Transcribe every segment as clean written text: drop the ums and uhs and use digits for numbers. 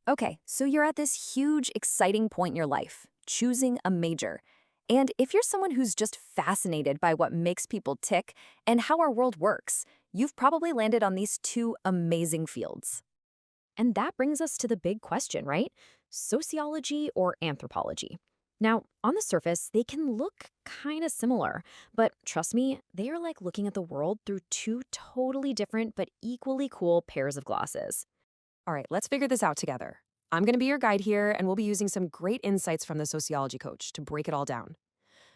Okay, so you're at this huge, exciting point in your life, choosing a major. And if you're someone who's just fascinated by what makes people tick and how our world works, you've probably landed on these two amazing fields. And that brings us to the big question, right? Sociology or anthropology? Now, on the surface, they can look kind of similar, but trust me, they are like looking at the world through two totally different but equally cool pairs of glasses. All right, let's figure this out together. I'm going to be your guide here, and we'll be using some great insights from the Sociology Coach to break it all down.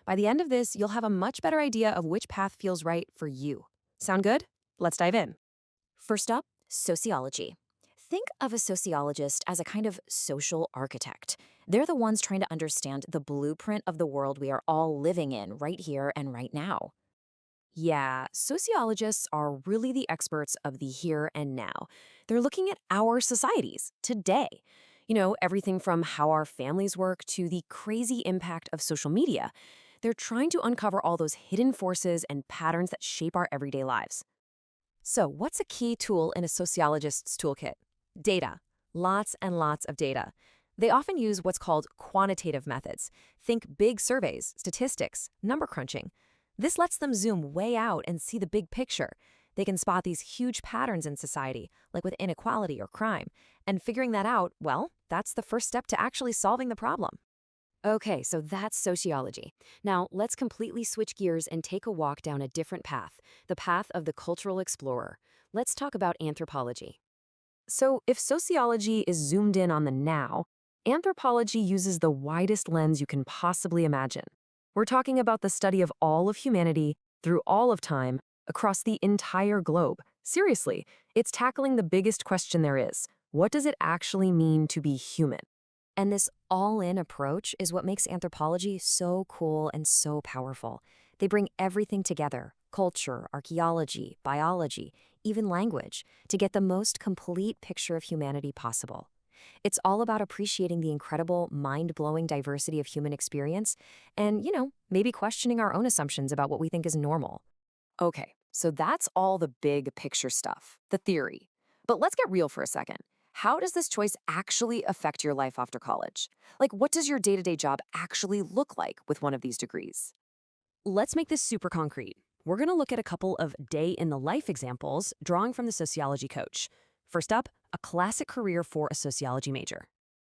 By the end of this, you'll have a much better idea of which path feels right for you. Sound good? Let's dive in. First up, sociology. Think of a sociologist as a kind of social architect. They're the ones trying to understand the blueprint of the world we are all living in right here and right now. Yeah, sociologists are really the experts of the here and now. They're looking at our societies today. Everything from how our families work to the crazy impact of social media. They're trying to uncover all those hidden forces and patterns that shape our everyday lives. So, what's a key tool in a sociologist's toolkit? Data. Lots and lots of data. They often use what's called quantitative methods. Think big surveys, statistics, number crunching. This lets them zoom way out and see the big picture. They can spot these huge patterns in society, like with inequality or crime. And figuring that out, well, that's the first step to actually solving the problem. Okay, so that's sociology. Now, let's completely switch gears and take a walk down a different path, the path of the cultural explorer. Let's talk about anthropology. So, if sociology is zoomed in on the now, anthropology uses the widest lens you can possibly imagine. We're talking about the study of all of humanity through all of time across the entire globe. Seriously, it's tackling the biggest question there is. What does it actually mean to be human? And this all in approach is what makes anthropology so cool and so powerful. They bring everything together culture, archaeology, biology, even language to get the most complete picture of humanity possible. It's all about appreciating the incredible, mind blowing diversity of human experience and, maybe questioning our own assumptions about what we think is normal. Okay, so that's all the big picture stuff, the theory. But let's get real for a second. How does this choice actually affect your life after college? Like, what does your day to day job actually look like with one of these degrees? Let's make this super concrete. We're going to look at a couple of day in the life examples drawing from the Sociology Coach. First up, a classic career for a sociology major.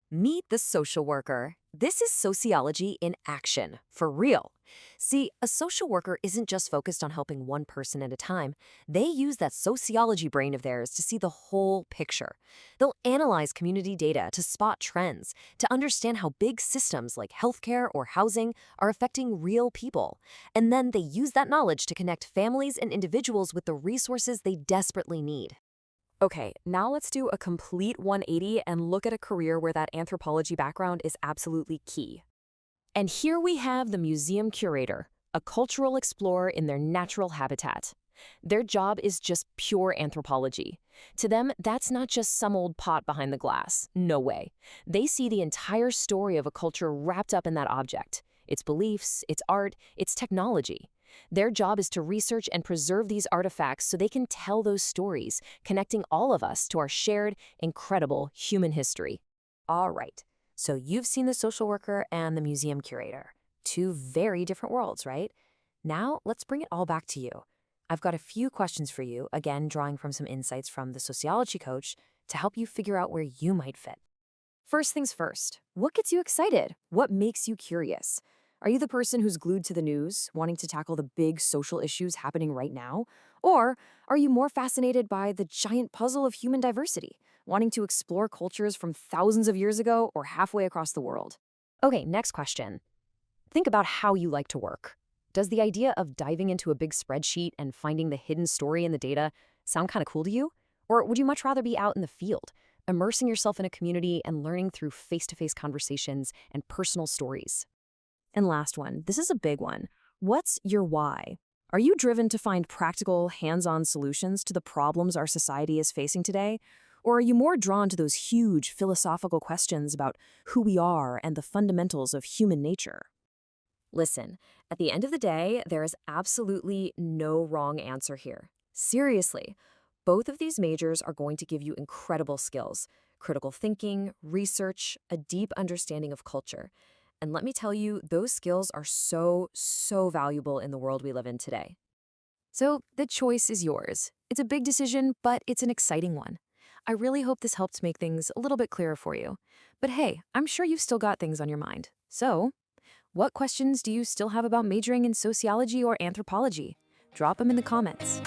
Meet the social worker. This is sociology in action, for real. See, a social worker isn't just focused on helping one person at a time. They use that sociology brain of theirs to see the whole picture. They'll analyze community data to spot trends, to understand how big systems like healthcare or housing are affecting real people. And then they use that knowledge to connect families and individuals with the resources they desperately need. Okay, now let's do a complete 180 and look at a career where that anthropology background is absolutely key. And here we have the museum curator, a cultural explorer in their natural habitat. Their job is just pure anthropology. To them, that's not just some old pot behind the glass. No way. They see the entire story of a culture wrapped up in that object, its beliefs, its art, its technology. Their job is to research and preserve these artifacts so they can tell those stories, connecting all of us to our shared, incredible human history. All right, so you've seen the social worker and the museum curator. Two very different worlds, right? Now, let's bring it all back to you. I've got a few questions for you, again, drawing from some insights from the Sociology Coach to help you figure out where you might fit. First things first, what gets you excited? What makes you curious? Are you the person who's glued to the news, wanting to tackle the big social issues happening right now? Or are you more fascinated by the giant puzzle of human diversity, wanting to explore cultures from thousands of years ago or halfway across the world? Okay, next question. Think about how you like to work. Does the idea of diving into a big spreadsheet and finding the hidden story in the data sound kind of cool to you? Or would you much rather be out in the field, immersing yourself in a community and learning through face-to-face conversations and personal stories? And last one, this is a big one. What's your why? Are you driven to find practical, hands-on solutions to the problems our society is facing today? Or are you more drawn to those huge philosophical questions about who we are and the fundamentals of human nature? Listen, at the end of the day, there is absolutely no wrong answer here. Seriously, both of these majors are going to give you incredible skills, critical thinking, research, a deep understanding of culture. And let me tell you, those skills are so valuable in the world we live in today. So the choice is yours. It's a big decision, but it's an exciting one. I really hope this helped make things a little bit clearer for you. But hey, I'm sure you've still got things on your mind. So, what questions do you still have about majoring in sociology or anthropology? Drop them in the comments.